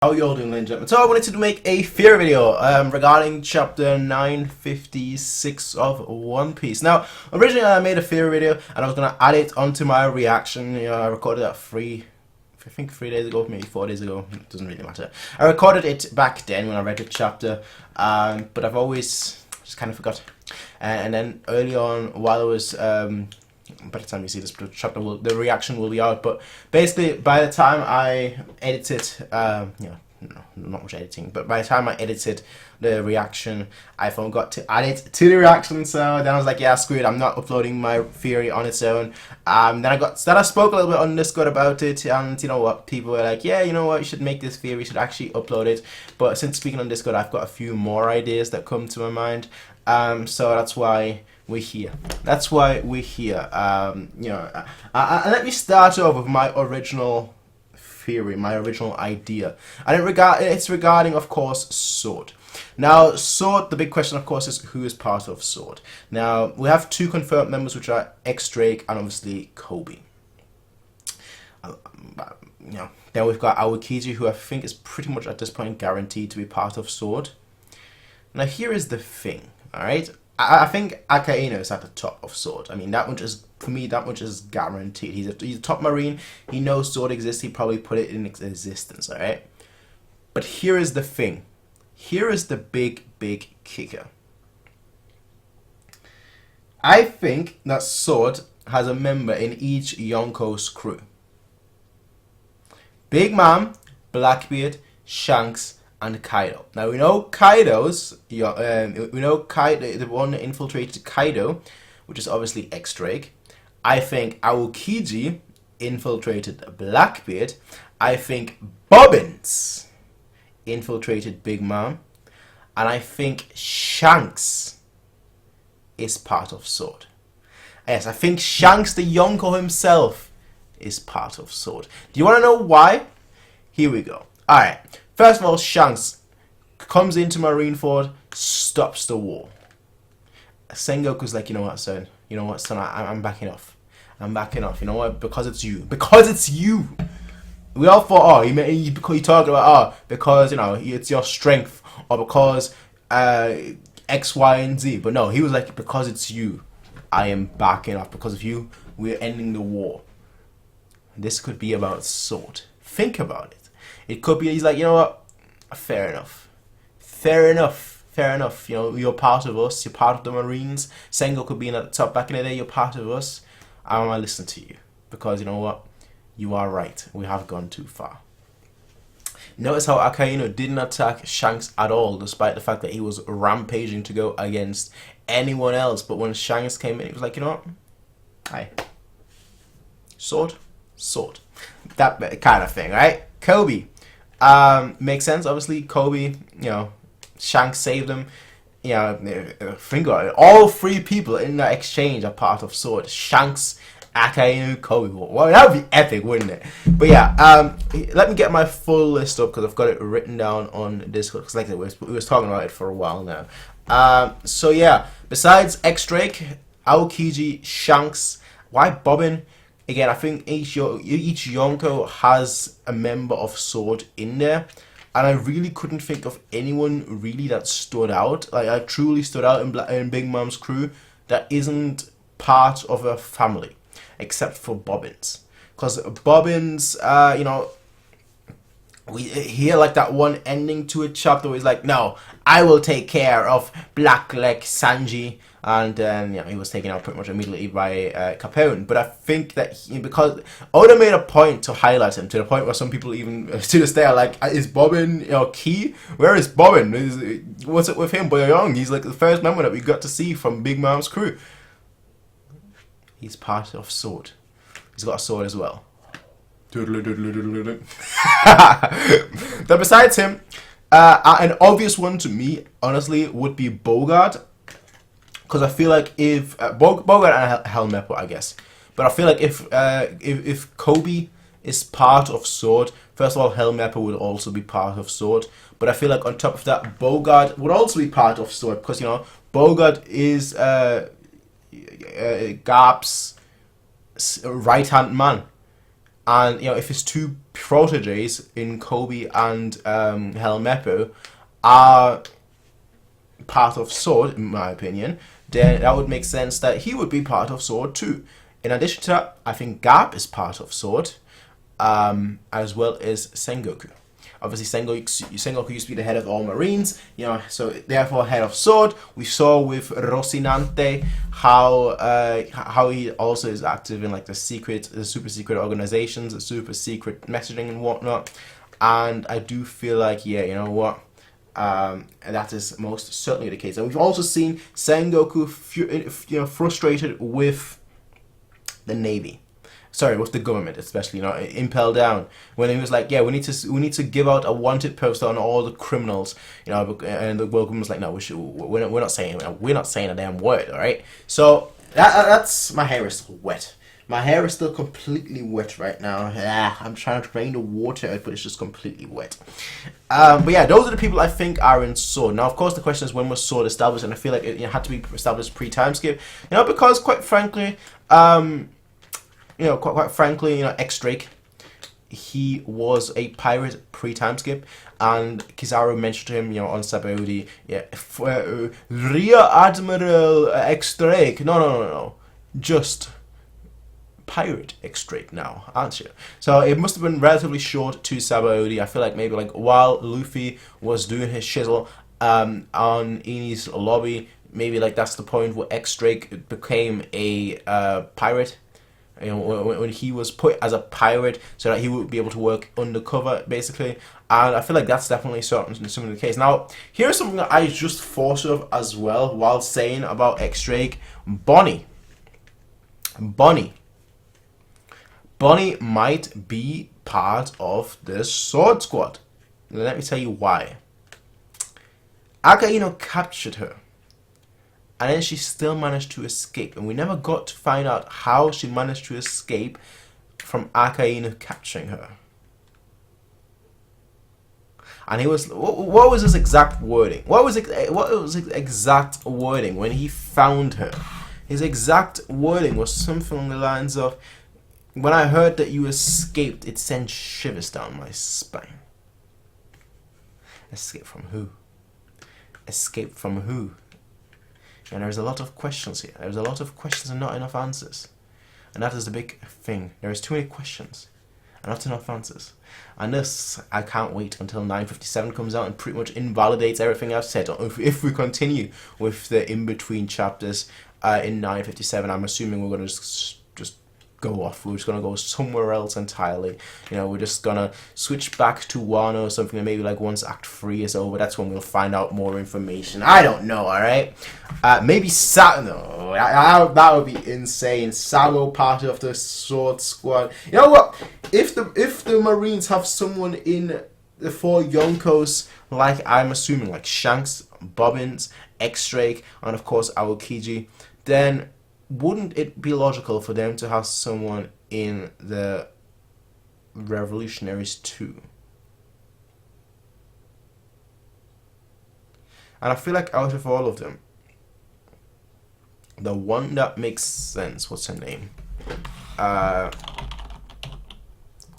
How you all doing, ladies and gentlemen? So I wanted to make a theory video regarding chapter 956 of One Piece. Now, originally I made a theory video and I was going to add it onto my reaction. I recorded that I think 3 days ago, maybe 4 days ago. It doesn't really matter. I recorded it back then when I read the chapter, but I've always just kind of forgot. And then early on, while I was by the time you see this chapter, the reaction will be out. But basically, by the time I edited, not much editing, but by the time I edited the reaction, I forgot to add it to the reaction. So then I was like, yeah, screw it, I'm not uploading my theory on its own. Then I spoke a little bit on Discord about it, and you know what, people were like, yeah, you know what, you should make this theory, you should actually upload it. But since speaking on Discord, I've got a few more ideas that come to my mind. So that's why we're here. That's why we're here. Let me start off with my original theory, my original idea, and it's regarding, of course, Sword. Now, Sword. The big question, of course, is who is part of Sword. Now, we have two confirmed members, which are X-Drake and obviously Kobe. Then we've got Aokiji, who I think is pretty much at this point guaranteed to be part of Sword. Now, here is the thing. All right. I think Akainu is at the top of Sword. I mean, that much is, for me, that much is guaranteed. He's a top marine. He knows Sword exists. He probably put it in existence, alright? But here is the thing. Here is the big kicker. I think that Sword has a member in each Yonko's crew. Big Mom, Blackbeard, Shanks, and Kaido. Now we know Kaido's, the one that infiltrated Kaido, which is obviously X-Drake. I think Aokiji infiltrated Blackbeard. I think Bobbins infiltrated Big Mom, and I think Shanks is part of Sword. Yes, I think Shanks, the Yonko himself, is part of Sword. Do you want to know why? Here we go. All right. First of all, Shanks comes into Marineford, stops the war. Sengoku's like, you know what, son? You know what, son? I'm backing off. I'm backing off. You know what? Because it's you. Because it's you. We all thought, because you talked about, because, it's your strength, or because X, Y, and Z. But no, he was like, because it's you, I am backing off. Because of you, we're ending the war. This could be about Sword. Think about it. It could be, he's like, you know what, fair enough. Fair enough. You're part of us. You're part of the Marines. Sengoku being at the top back in the day, you're part of us. I want to listen to you. Because you know what? You are right. We have gone too far. Notice how Akainu didn't attack Shanks at all, despite the fact that he was rampaging to go against anyone else. But when Shanks came in, he was like, you know what? Hi. Sword. That kind of thing, right? Kobe. Makes sense, obviously. Kobe, Shanks saved him. Think about it. All three people in that exchange are part of Sword. Shanks, Akainu, Kobe. Well, that would be epic, wouldn't it? But yeah, let me get my full list up because I've got it written down on Discord. Because like we was talking about it for a while now. So yeah, besides X-Drake, Aokiji, Shanks, why Bobbin? Again, I think each Yonko has a member of Sword in there, and I really couldn't think of anyone really that stood out. Like, I truly stood out in Big Mom's crew that isn't part of a family, except for Bobbins. Because Bobbins, we hear like that one ending to a chapter where he's like, no, I will take care of Blackleg Sanji. And he was taken out pretty much immediately by Capone. But I think that because Oda made a point to highlight him, to the point where some people even to this day are like, is Bobbin key? Where is Bobbin? What's it with him? Boyoung, he's like the first member that we got to see from Big Mom's crew. He's part of Sword. He's got a sword as well. Then besides him, an obvious one to me, honestly, would be Bogart. Because I feel like if Bogart and Helmeppo, I guess, but I feel like if Kobe is part of Sword, first of all, Helmeppo would also be part of Sword. But I feel like on top of that, Bogart would also be part of Sword because Bogart is Garp's right hand man, And if his two proteges in Kobe and Helmeppo are part of Sword, in my opinion, then that would make sense that he would be part of Sword too. In addition to that, I think Garp is part of Sword, as well as Sengoku. Obviously, Sengoku used to be the head of all Marines, so therefore head of Sword. We saw with Rocinante how he also is active in like the super secret organizations, the super secret messaging and whatnot. And I do feel like, that is most certainly the case. And we've also seen Sengoku, frustrated with the Navy. Sorry, with the government, especially, Impel Down, when he was like, yeah, we need to give out a wanted poster on all the criminals, and the world government was like, no, we're not saying a damn word, all right. So that's my hair is still wet. My hair is still completely wet right now. I'm trying to drain the water out, but it's just completely wet. But yeah, those are the people I think are in Sword. Now, of course, the question is when was Sword established, and I feel like it had to be established pre-time skip, because quite frankly, X-Drake, he was a pirate pre-time skip, and Kizaru mentioned to him, on Sabaody, Rear Admiral X-Drake. No, just pirate X-Drake now, aren't you? So it must have been relatively short to Sabaody. I feel like maybe like while Luffy was doing his shizzle on Eni's lobby, maybe like that's the point where X-Drake became a pirate. When he was put as a pirate so that he would be able to work undercover, basically. And I feel like that's definitely something the case. Now, here's something that I just thought of as well while saying about X-Drake. Bonnie might be part of the Sword Squad. Let me tell you why. Akainu captured her, and then she still managed to escape. And we never got to find out how she managed to escape from Akainu capturing her. And what was his exact wording? What was his exact wording when he found her? His exact wording was something along the lines of, when I heard that you escaped, it sent shivers down my spine. Escape from who? Escape from who? And there's a lot of questions here. There's a lot of questions and not enough answers. And that is the big thing. There's too many questions and not enough answers. And this, I can't wait until 957 comes out and pretty much invalidates everything I've said. If we continue with the in-between chapters in 957, I'm assuming we're going to just go off. We're just going to go somewhere else entirely. We're just going to switch back to Wano or something, and maybe like once Act 3 is over, that's when we'll find out more information. I don't know, alright? Maybe no, that would be insane. Sabo part of the Sword Squad. You know what? If the Marines have someone in the 4 Yonkos, like I'm assuming, like Shanks, Bobbins, X-Drake, and of course Aokiji, then wouldn't it be logical for them to have someone in the Revolutionaries too? And I feel like out of all of them, the one that makes sense, what's her name?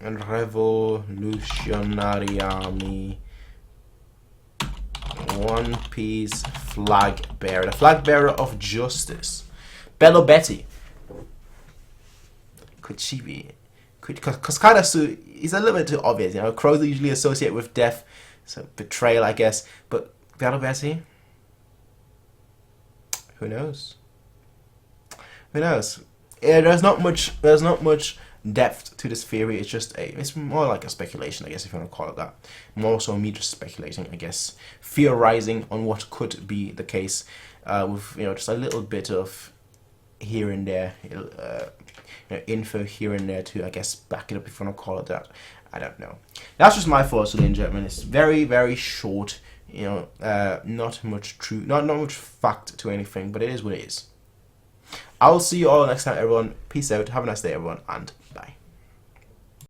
Revolutionary Army, One Piece flag bearer, the flag bearer of justice. Bello Betty. Could she be? Because Kaidasu is a little bit too obvious. Crows are usually associated with death, so betrayal, I guess. But Bello Betty? Who knows? Who knows? Yeah, there's not much depth to this theory. It's more like a speculation, I guess, if you want to call it that. More so me just speculating, I guess, theorizing on what could be the case, with just a little bit of here and there, info here and there to, I guess, back it up if you want to call it that. I don't know. That's just my thoughts, ladies and gentlemen. It's very, very short. Not much not much fact to anything, but it is what it is. I'll see you all next time, everyone. Peace out. Have a nice day, everyone, and